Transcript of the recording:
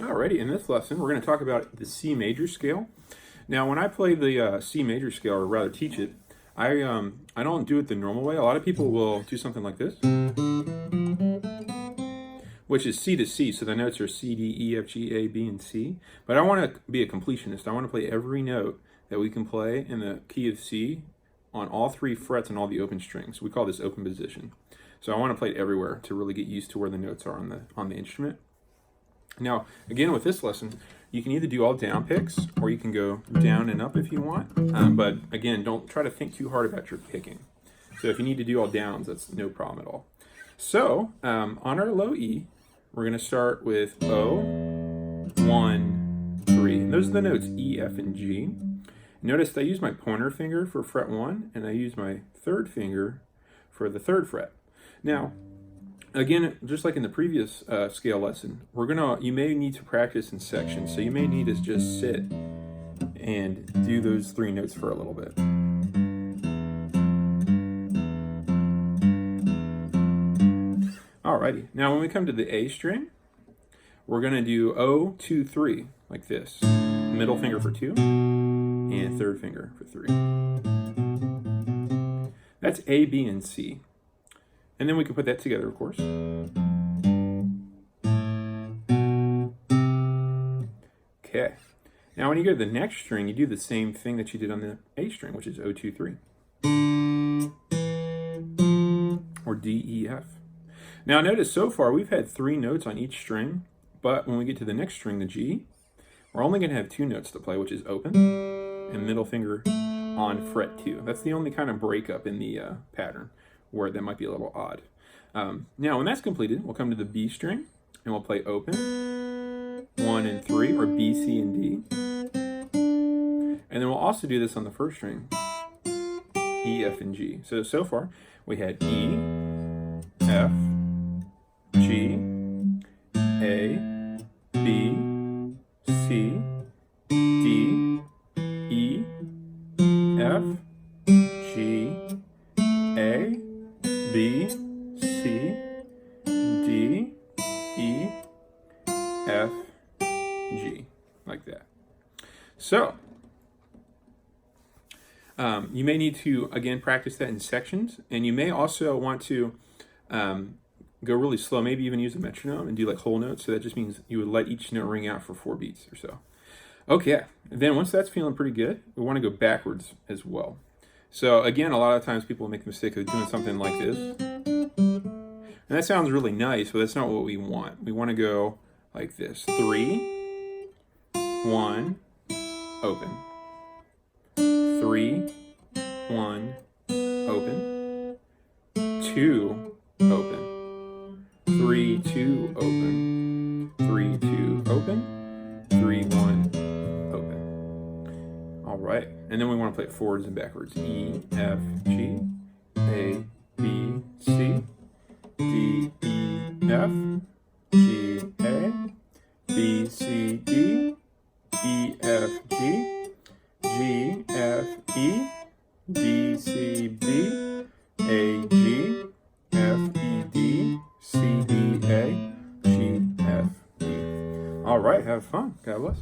Alrighty, in this lesson, we're going to talk about the C major scale. Now, when I play the C major scale, or rather teach it, I don't do it the normal way. A lot of people will do something like this, which is C to C. So the notes are C, D, E, F, G, A, B, and C. But I want to be a completionist. I want to play every note that we can play in the key of C on all three frets and all the open strings. We call this open position. So I want to play it everywhere to really get used to where the notes are on the instrument. Now, again, with this lesson, you can either do all down picks or you can go down and up if you want. But again, don't try to think too hard about your picking. So if you need to do all downs, that's no problem at all. So on our low E, we're going to start with O, 1, 3. And those are the notes E, F, and G. Notice I use my pointer finger for fret 1, and I use my third finger for the third fret. Now, again, just like in the previous scale lesson, you may need to practice in sections. So you may need to just sit and do those three notes for a little bit. Alrighty, now when we come to the A string, we're going to do O, 2, 3, like this. Middle finger for 2, and third finger for 3. That's A, B, and C. And then we can put that together, of course. Okay. Now when you go to the next string, you do the same thing that you did on the A string, which is O, 2, 3. Or D, E, F. Now notice so far we've had 3 notes on each string, but when we get to the next string, the G, we're only going to have 2 notes to play, which is open and middle finger on fret 2. That's the only kind of breakup in the pattern where that might be a little odd. Now when that's completed, we'll come to the B string and we'll play open, 1 and 3, or B, C, and D. And then we'll also do this on the first string, E, F, and G. So far we had E, F, G, A, B, C, D, E, F, G, A, B, C, D, E, F, G, like that. So, you may need to, again, practice that in sections, and you may also want to go really slow, maybe even use a metronome and do like whole notes. So that just means you would let each note ring out for 4 beats or so. Okay, then once that's feeling pretty good, we want to go backwards as well. So again, a lot of times people make the mistake of doing something like this. And that sounds really nice, but that's not what we want. We want to go like this. 3, 1, open. 3, 1, open. 2, open. 3, 2, open. 3, 2, open. 3, 1, open. All right, and then we want to play it forwards and backwards. E, F, G, A, B, C, D, E, F, G, A, B, C, D, E, F, G, G, F, E, D, C, B, A, G, F, E, D, C, D, A, G, F, E. All right, have fun. God bless.